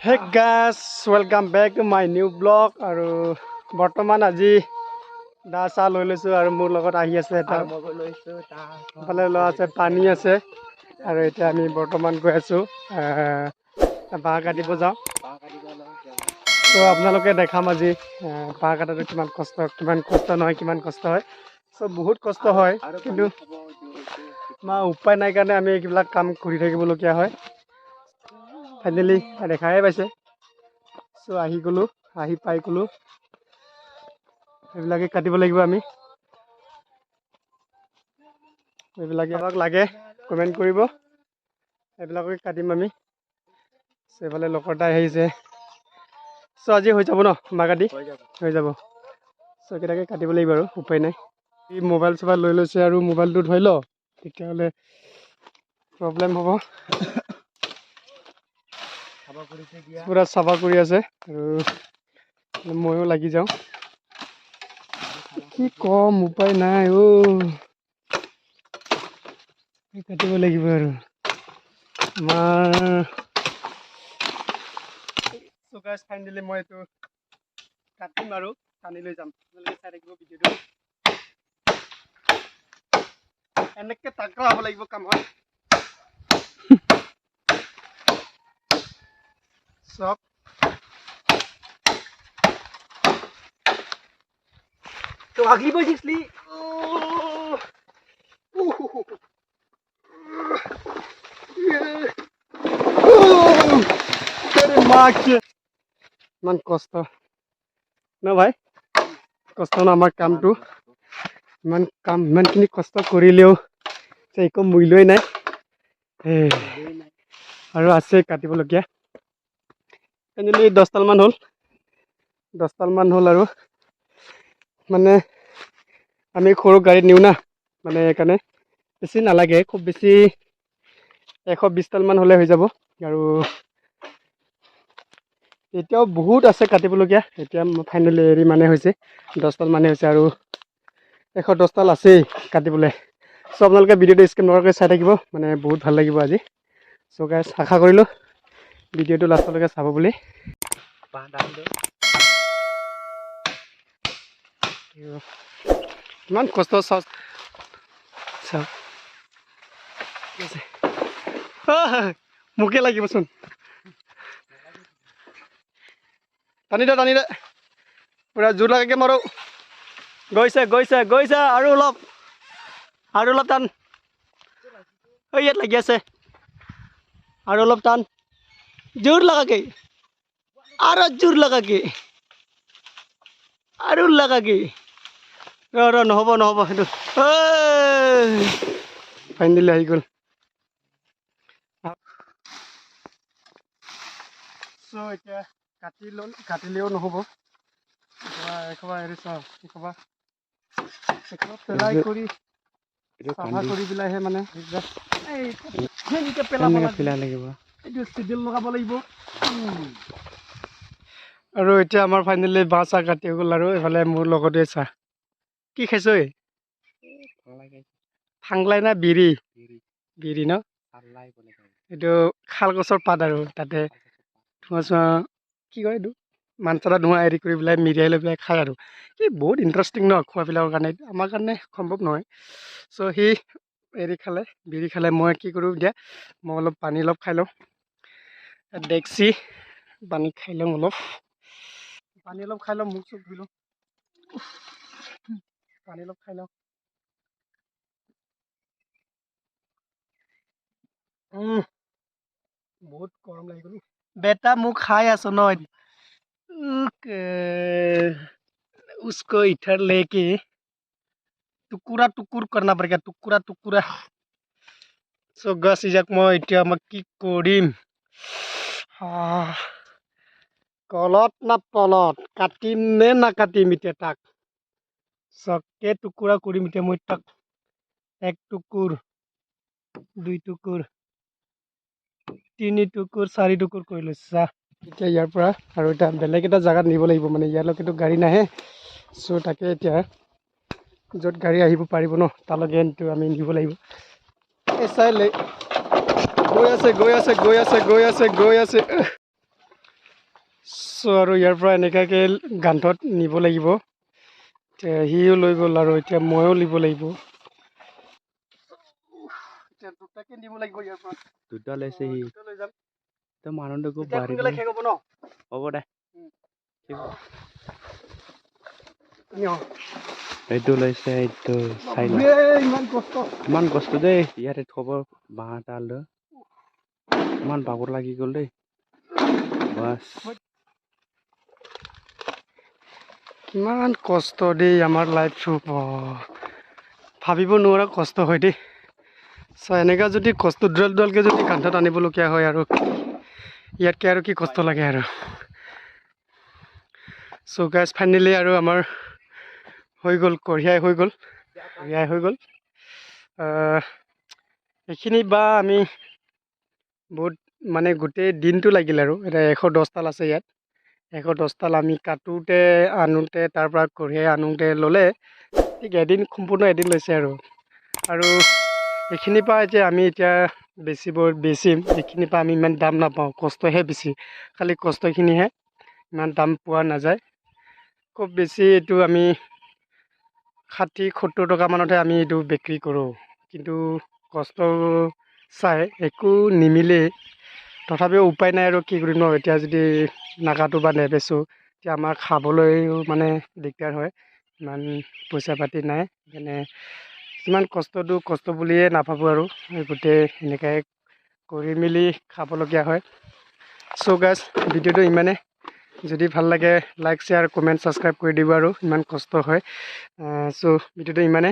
Hey guys, welcome back to my new vlog. আৰু বৰ্তমান আজি দা চা লৈ লৈছো আৰু মোৰ লগত আহি আছে এটা ফালে লোৱা আছে পানী আছে আৰু এতিয়া আমি বৰ্তমান গৈ আছো বাঁহ কাটিব যাওঁ তো আপোনালোকে দেখাম আজি বাঁহ কাটাটো কিমান কষ্ট নহয় কিমান কষ্ট হয় সব বহুত কষ্ট হয় কিন্তু উপায় নাই কাৰণে আমি এইবিলাক কাম কৰি থাকিবলগীয়া হয় ফাইনেলি দেখাই পাইছে সো আহি গ'লো আহি পাই গ'লো এইবিলাকে কাটিব লাগিব আমি এইবিলাকে আমাক লাগে কমেণ্ট কৰিব এইবিলাকে কাটিম আমি সেইফালে লগৰটা আহিছে সো আজি হৈ যাব ন বাঁহ কাটি হৈ যাব সো এইকেইটাকে কাটিব লাগিব আৰু উপায় নাই এই মোবাইল চোবাইল লৈ লৈছে আৰু মোবাইলটো ধৰি ল তেতিয়াহ'লে প্ৰব্লেম হ'ব পুৰা চাফা কৰি আছে আৰু ময়ো লাগি যাওঁ কি কম উপায় নাই কাটিব লাগিব আৰু আমাৰ ফাইনেলি মই এইটো কাটিম আৰু টানি লৈ যাম আপোনালোকে চাই থাকিব ভিডিঅ'টো এনেকৈ তাকৰা হ'ব লাগিব কামত চব তো আগলি বসিসলি ইমান কষ্ট ন ভাই কষ্ট ন আমাৰ কামটো ইমানখিনি কষ্ট কৰিলেও একো মূল্যই নাই আৰু আছে কাটিবলগীয়া ফাইনেলি 10 ডালমান হ'ল আৰু মানে আমি সৰু গাড়ীত নিওঁ না মানে সেইকাৰণে বেছি নালাগে খুব বেছি 120 ডালমান হ'লে হৈ যাব আৰু এতিয়াও বহুত আছে কাটিবলগীয়া এতিয়া ফাইনেলি হেৰি মানে হৈছে 10 ডাল মানে হৈছে আৰু 110 ডাল আছেই কাটিবলৈ চ' আপোনালোকে ভিডিঅ'টো স্কিপ নকৰাকৈ চাই থাকিব মানে বহুত ভাল লাগিব আজি চ' গাইছ আশা কৰিলোঁ ভিডিঅ'টো লাষ্টলৈকে চাব বুলি কিমান কষ্ট চাওক মোকে লাগিবচোন টানি দে পুৰা জোৰ লগাকৈ মাৰো গৈছে আৰু অলপ টান ইয়াত লাগি আছে আৰু অলপ টান জোৰ লগাকে আৰু জোৰ লগাকে আৰু লগাকে নহ'ব সেইটো ফাইনেলি আহি গ'ল চ' এতিয়া কাটিলেও নহ'ব একেবাৰে হেৰি চাওঁ একেবাৰে পেলাই কৰি চাফা কৰি পেলাইহে মানে পেলাই লাগিব এইটো চিডিল লগাব লাগিব আৰু এতিয়া আমাৰ ফাইনেলি বাঁহ চাহ কাটি গ'ল আৰু এইফালে মোৰ লগতে চাহ কি খাইছ ফাংলাই না বিৰি ন এইটো শাল গছৰ পাত আৰু তাতে ধোঁৱা চোৱা কি কয় এইটো মানচলা ধোঁৱা হেৰি কৰি পেলাই মিৰিয়াই লৈ পেলাই খায় আৰু বহুত ইণ্টাৰেষ্টিং ন খোৱাবিলাকৰ কাৰণে আমাৰ কাৰণে সম্ভৱ নহয় চ' সি বিৰি খালে মই কি কৰোঁ এতিয়া মই অলপ পানী খাই লওঁ ডেক্সি পানী খাই লওঁ অলপ মুখ চুখ ধুই লওঁ পানী অলপ খাই লওঁ বহুত গৰম লাগি গ'ল বেটা মোক খাই আছো ন उसको इधर लेके टुकुरा करना पड़ेगा टुकुरा सो गस इजाक मैं इतना मैं की करिम कलत ना पलत काटिम ने ना काटिम इतना ताक सके टुकुरा करिम इतना मैं ताक 1 टुकुर 2 टुकुर 3 टुकुर 4 टुकुर कर লৈছা এতিয়া ইয়াৰ পৰা আৰু এটা বেলেগ এটা জায়গাত নিব লাগিব মানে ইয়ালৈকেতো গাড়ী নাহে চ' তাকে এতিয়া য'ত গাড়ী আহিব পাৰিব ন তালৈকে আমি নিব লাগিব এই চাই গৈ আছে চ' আৰু ইয়াৰ পৰা এনেকুৱাকৈ গাঁঠত নিব লাগিব। সিও লৈ গ'ল আৰু এতিয়া ময়ো নিব লাগিব। দুটাকে নিব লাগিব ইয়াৰ পৰা। দুটা লৈছে সি। লৈ যাম। মানুহটোকো সোনকালে শেষ হ'ব ন? হ'ব দে। এইটো লৈছে এইটো চাই ইমান কষ্ট দেই ইয়াতে থব বাঁহ এডাল ইমান বাগৰ লাগি গ'ল দেই। বাছ কিমান কষ্ট দেই আমাৰ লাইফটো ভাবিব নোৱাৰা কষ্ট হয় দেই। চ' এনেকুৱা যদি কষ্ট দুডালকে যদি কান্ধত আনিবলগীয়া হয় আৰু ইয়াতকৈ আৰু কি কষ্ট লাগে আৰু। চ' গাইজ ফাইনেলি আৰু আমাৰ হৈ গ'ল, কঢ়িয়াই হৈ গ'ল। এইখিনি বা আমি বহুত মানে গোটেই দিনটো লাগিল আৰু এতিয়া 110ডাল আছে ইয়াত। 110ডাল আমি কাটোতে আনোতে তাৰ পৰা কঢ়িয়াই আনোতে ল'লে ঠিক সম্পূৰ্ণ এদিন লৈছে আৰু এইখিনিৰ পৰা আমি এতিয়া বেচিম। এইখিনিৰ পৰা আমি ইমান দাম নাপাওঁ, কষ্টহে বেছি। খালি কষ্টখিনিহে, ইমান দাম পোৱা নাযায়। খুব বেছি এইটো আমি 60-70 টকামানতহে আমি এইটো বিক্ৰী কৰোঁ। কিন্তু কষ্ট চাই একো নিমিলেই। তথাপিও উপায় নাই আৰু কি কৰিম ন। এতিয়া যদি নাকাটো বা নেবেচোঁ এতিয়া আমাৰ খাবলৈও মানে দিগদাৰ হয়। ইমান পইচা পাতি নাই, সেইকাৰণে কিমান কষ্ট বুলিয়ে নাভাবোঁ আৰু গোটেই এনেকৈ কৰি মেলি খাবলগীয়া হয়। চ' গাইজ ভিডিঅ'টো ইমানে। যদি ভাল লাগে লাইক শ্বেয়াৰ কমেণ্ট ছাবস্ক্ৰাইব কৰি দিব আৰু ইমান কষ্ট হয়। চ' ভিডিঅ'টো ইমানে।